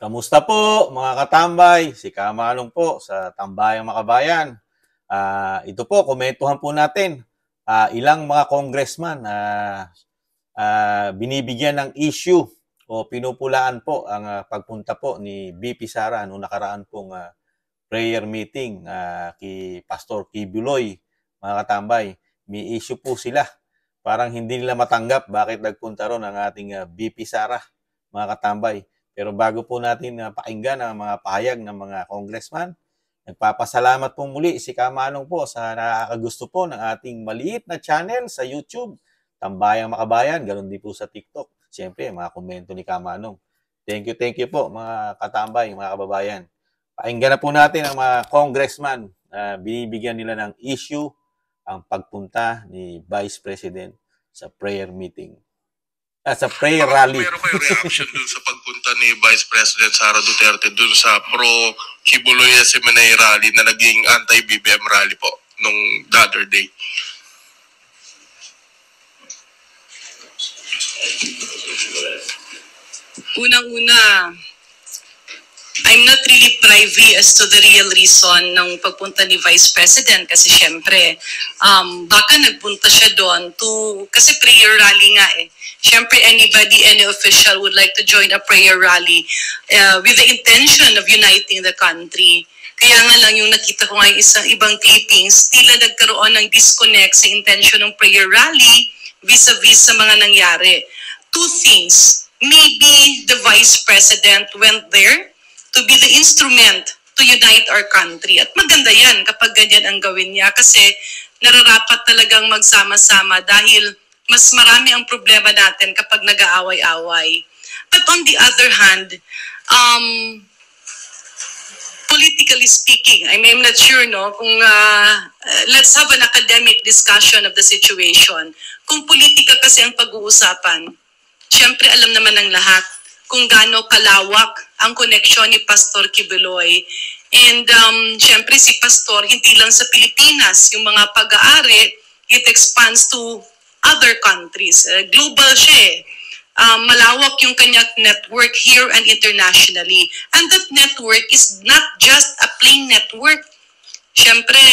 Kamusta po mga katambay? Si Kamalong po sa Tambayang Makabayan. Ito po, komentuhan po natin. Ilang mga congressman binibigyan ng issue o pinupulaan po ang pagpunta po ni BP Sara noong nakaraan pong prayer meeting kay Pastor Kibuloy. Mga katambay, may issue po sila. Parang hindi nila matanggap bakit nagpunta ron ang ating BP Sara, mga katambay. Pero bago po natin pakinggan ang mga pahayag ng mga congressman, nagpapasalamat po muli si Kamanong po sa nakakagusto po ng ating maliit na channel sa YouTube, Tambayang Makabayan, ganoon din po sa TikTok. Siyempre, mga komento ni Kamanong. Thank you po mga katambay, mga kababayan. Pakinggan na po natin ang mga congressman na binibigyan nila ng issue ang pagpunta ni Vice President sa prayer meeting. Sa prayer rally. Meron kayo reaction dun sa pagpunta ni Vice President Sara Duterte dun sa pro-Kibuloy SMNA rally na naging anti-BBM rally po nung the other day? Unang-una, I'm not really privy as to the real reason ng pagpunta ni Vice President kasi syempre, baka nagpunta siya doon kasi prayer rally nga eh. Syempre, any official would like to join a prayer rally with the intention of uniting the country. Kaya nga lang yung nakita ko ngayon isang ibang clippings, tila nagkaroon ng disconnect sa intention ng prayer rally vis-a-vis sa mga nangyari. Two things. Maybe the Vice President went there to be the instrument to unite our country. At maganda yan kapag ganyan ang gawin niya kasi nararapat talagang magsama-sama dahil mas marami ang problema natin kapag nag-aaway-away. But on the other hand, politically speaking, I'm not sure kung let's have an academic discussion of the situation. Kung politika kasi ang pag-uusapan, syempre alam naman ng lahat kung gaano kalawak ang koneksyon ni Pastor Kibuloy. And syempre si Pastor, hindi lang sa Pilipinas, yung mga pag-aari, it expands to other countries. Global siya eh. Malawak yung kanyang network here and internationally. And that network is not just a plain network. Syempre,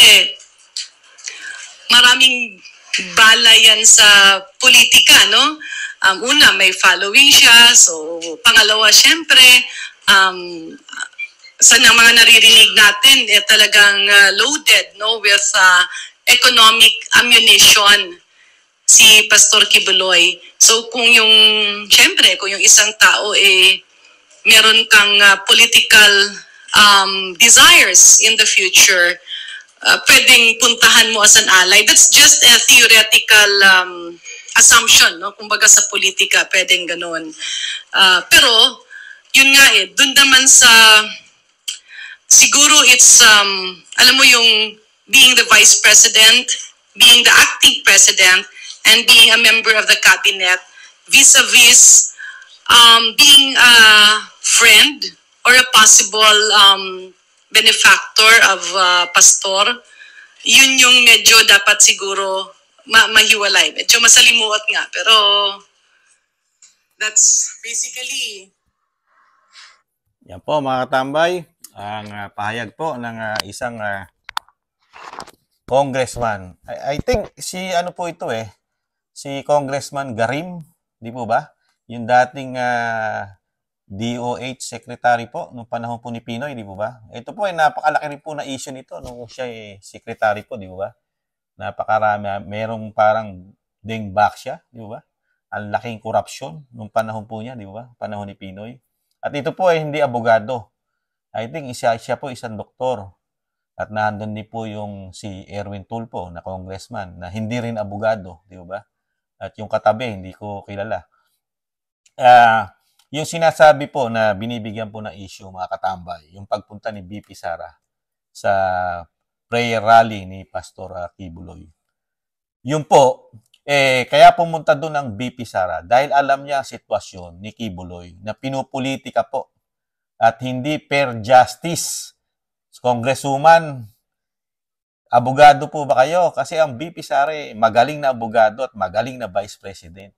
maraming bala yan sa politika, no? Una, may following siya. So, pangalawa, syempre, sa mga naririnig natin, talagang loaded with economic ammunition si Pastor Kibuloy. So kung yung isang tao meron kang political desires in the future, pwedeng puntahan mo as an ally. That's just a theoretical assumption, no? Kumbaga sa politika, pwedeng ganun. Pero yun nga dun naman siguro it's, alam mo yung being the Vice President, being the acting President, and being a member of the cabinet vis-a-vis being a friend or a possible benefactor of Pastor, yun yung medyo dapat siguro mahiwalay. Medyo masalimuot nga, pero that's basically... Yan po mga katambay, ang pahayag po ng isang congressman. I think si si Congressman Garim, di po ba? Yung dating DOH Secretary po, nung panahon po ni Pinoy, di po ba? Ito po napakalaki rin po na issue nito nung siya Secretary po, di po ba? Napakarami, merong parang dingback siya, di po ba? Ang laking korupsyon nung panahon po niya, di po ba? Panahon ni Pinoy. At ito po hindi abogado. I think siya po isang doktor. At nandun din po yung si Erwin Tulfo na congressman na hindi rin abogado, di ba? At yung katabi, hindi ko kilala. Yung sinasabi po na binibigyan po ng issue, mga katambay, yung pagpunta ni BP Sara sa prayer rally ni Pastor Kibuloy. Yun po, kaya pumunta doon ang BP Sara dahil alam niya ang sitwasyon ni Kibuloy na pinupolitika po at hindi fair justice. Congresswoman, abogado po ba kayo? Kasi ang BP Sara magaling na abogado at magaling na Vice President.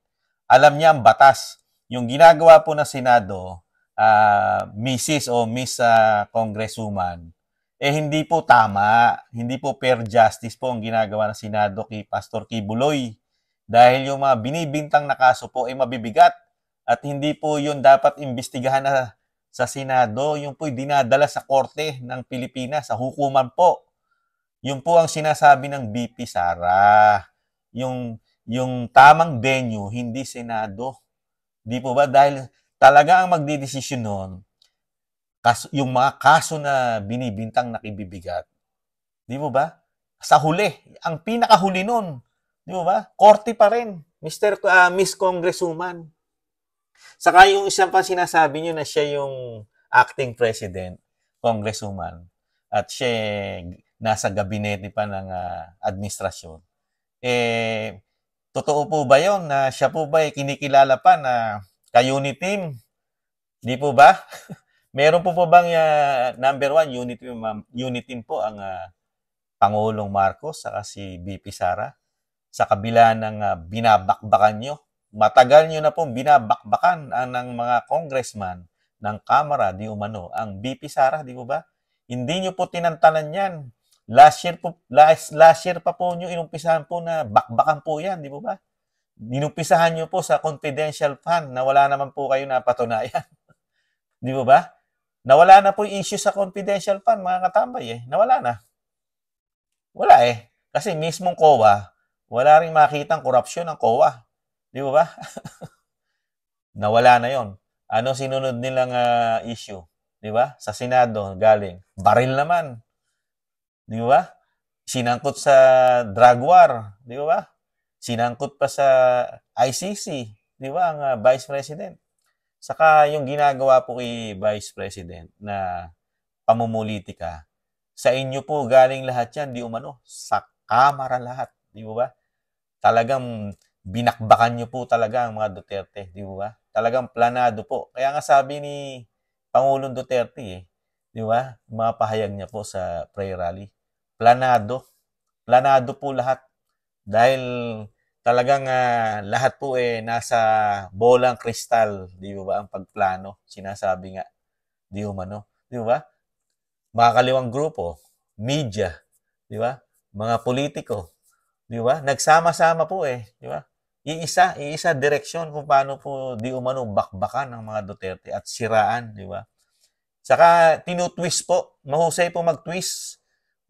Alam niya ang batas. Yung ginagawa po ng Senado, Mrs. o Miss Congresswoman, hindi po tama, hindi po fair justice po ang ginagawa ng Senado kay Pastor Kibuloy. Dahil yung mga binibintang na kaso po ay mabibigat at hindi po yun dapat imbestigahan na sa Senado, yung po dinadala sa korte ng Pilipinas, sa hukuman po. Yun po ang sinasabi ng BP Sara. Yung tamang venue, hindi Senado. Di po ba? Dahil talaga ang magdidesisyon nun, yung mga kaso na binibintang nakibibigat. Di po ba? Sa huli, ang pinakahuli nun, di po ba? Korte pa rin, Miss Congresswoman. Saka yung isang pa sinasabi nyo na siya yung acting president, Congresswoman, at siya nasa gabinete pa ng administrasyon. Totoo po ba yun na siya po ba kinikilala pa na ka-unit team? Di po ba? Meron po bang number 1 unit team po ang Pangulong Marcos saka si BP Sara sa kabila ng binabakbakan nyo? Matagal nyo na pong binabakbakan ng mga congressman ng Kamara, di umano, ang BP Sara, di po ba? Hindi nyo po tinantanan yan. Last year pa po nyo inumpisahan po na bakbakan po yan, di po ba? Inumpisahan nyo po sa confidential fund na wala naman po kayo napatunayan. Di po ba? Nawala na po yung issue sa confidential fund, mga katambay Nawala na. Wala Kasi mismong COA, wala rin makitang korupsyon ng COA. Di ba? Nawala na yon. Ano sinunod nilang issue? Di ba? Sa Senado, galing. Baril naman. Di ba? Sinangkot sa drug war. Di ba? Sinangkot pa sa ICC. Di ba? Ang Vice President. Saka yung ginagawa po kay Vice President na pamumulitika, sa inyo po galing lahat yan, di umano. Sa Kamara lahat. Di ba? Talagang binakbakan nyo po talaga ang mga Duterte, di ba? Talagang planado po. Kaya nga sabi ni Pangulong Duterte, di ba? Mga pahayag niya po sa prayer rally. Planado. Planado po lahat. Dahil talagang lahat po nasa bolang kristal, di ba? Ang pagplano, sinasabi nga, di umano. Di ba? Mga kaliwang grupo, media, di ba? Mga politiko, di ba? Nagsama-sama po di ba? Iisa direksyon kung paano po di umano bakbakan ng mga Duterte at siraan, di ba? Saka tinutwist po, mahusay po mag-twist.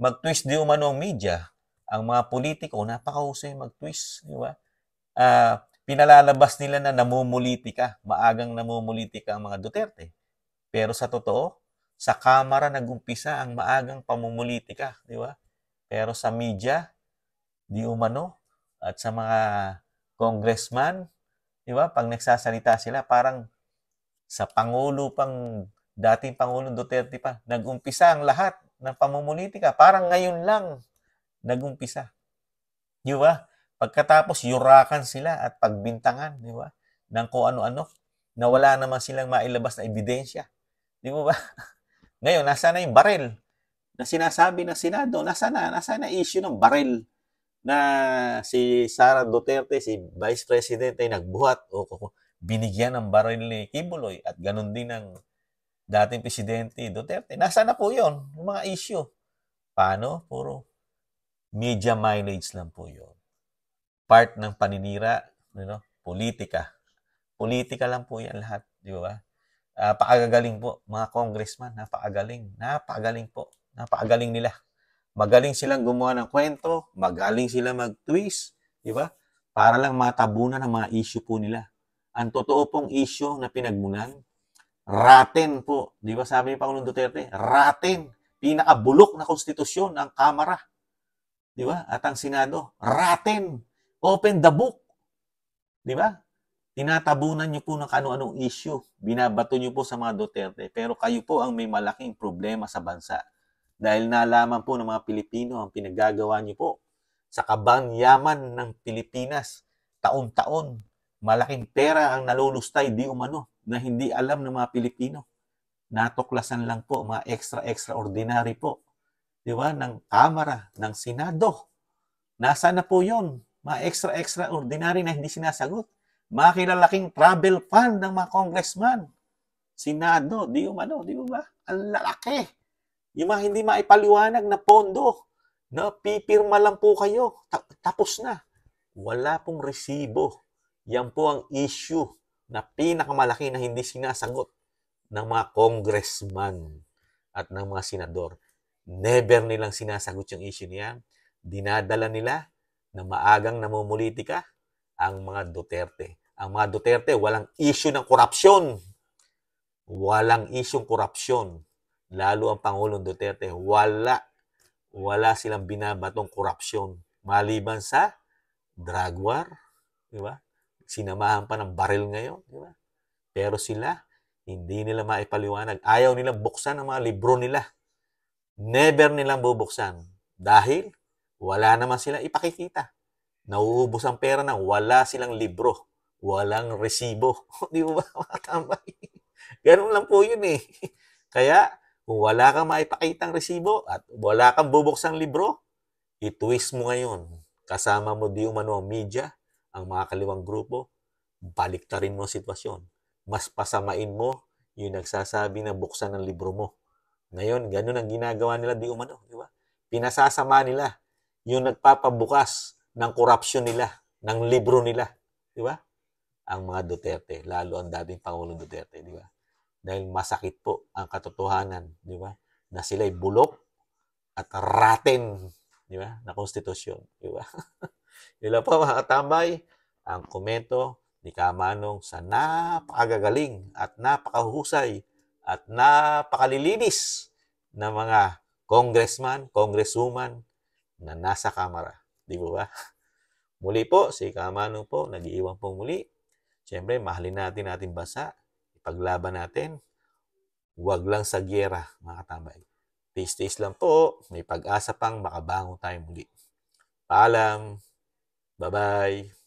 Mag-twist di umano ang media. Ang mga politiko, napakahusay mag-twist, di ba? Pinalalabas nila na namumulitika, maagang namumulitika ang mga Duterte. Pero sa totoo, sa Kamara nagumpisa ang maagang pamumulitika, di ba? Pero sa media, di umano, at sa mga congressman, di ba? Pag nagsasalita sila, parang sa Pangulo dating Pangulong Duterte pa, nag-umpisa ang lahat ng pamumulitika. Parang ngayon lang nag-umpisa. Di ba? Pagkatapos, yurakan sila at pagbintangan, di ba? Ng kung ano-ano, na wala naman silang mailabas na ebidensya. Di ba? Ngayon, nasa na yung baril na sinasabi ng Senado? Nasa na issue ng baril na si Sara Duterte, si Vice President ay nagbuhat o binigyan ng baril ni Kibuloy at ganun din ng dating Presidente Duterte. Nasa na po yun? Yung mga issue. Paano? Puro media mileage lang po yun. Part ng paninira, politika. Politika lang po yan lahat. Di ba? Napakagaling po, mga congressman. Napakagaling po. Napakagaling nila. Magaling silang gumawa ng kwento, magaling sila mag-twist, di ba? Para lang matabunan ang mga issue po nila. Ang totoo pong issue na pinagmulan, raten po. Di ba sabi ni Pangulong Duterte? Raten. Pinakabulok na konstitusyon ng Kamara. Di ba? At ang Senado, raten. Open the book. Di ba? Tinatabunan niyo po ng ano-anong issue. Binabato niyo po sa mga Duterte. Pero kayo po ang may malaking problema sa bansa. Dahil nalaman po ng mga Pilipino ang pinagagawa niyo po sa kabangyaman ng Pilipinas. Taon-taon, malaking pera ang nalulustay di umano na hindi alam ng mga Pilipino. Natuklasan lang po mga extraordinary po. Di ba? Ng Kamara, ng Senado. Nasa na po yun? Mga extraordinary na hindi sinasagot. Mga kilalaking travel fund ng mga congressman. Senado, di ba? Ang lalaki. Yung mga hindi maipaliwanag na pondo, na pipirma lang po kayo, tapos na. Wala pong resibo. Yan po ang issue na pinakamalaki na hindi sinasagot ng mga congressman at ng mga senador. Never nilang sinasagot yung issue niyan. Dinadala nila na maagang namumulitika ang mga Duterte. Ang mga Duterte, walang issue ng korupsyon. Walang isyong korupsyon. Lalo ang Pangulong Duterte, wala silang binabatong korupsyon. Maliban sa drug war, di ba? Sinamahan pa ng baril ngayon, di ba? Pero sila, hindi nila maipaliwanag. Ayaw nilang buksan ang mga libro nila. Never nilang bubuksan. Dahil wala naman silang ipakikita. Nauubos ang pera nang wala silang libro. Walang resibo. Di ba mga tambay? Ganun lang po yun eh. Kaya, kung wala kang maipakitang resibo at wala kang bubuksang libro, i-twist mo ngayon. Kasama mo di umano ang media, ang mga kaliwang grupo, baliktarin mo ang sitwasyon. Mas pasamain mo yung nagsasabi na buksan ng libro mo. Ngayon, ganun ang ginagawa nila di umano. Di ba? Pinasasama nila yung nagpapabukas ng korupsyon nila, ng libro nila. Di ba? Ang mga Duterte, lalo ang dating Pangulong Duterte. Di ba? Dahil masakit po ang katotohanan, di ba? Na sila'y bulok at raten, di ba? Na konstitusyon, di ba? Yun po mga katambay, ang komento ni Kamanong sa napakagagaling at napakahusay at napakalilinis na mga congressman, congresswoman na nasa kamara. Di ba? Muli po, si Kamanong po, nag-iiwan po muli. Siyempre, mahalin natin ating bansa. Ipaglaban natin. Huwag lang sa gyera, mga katambay. Tiis-tiis lang po. May pag-asa pang makabangon tayo muli. Paalam. Bye-bye.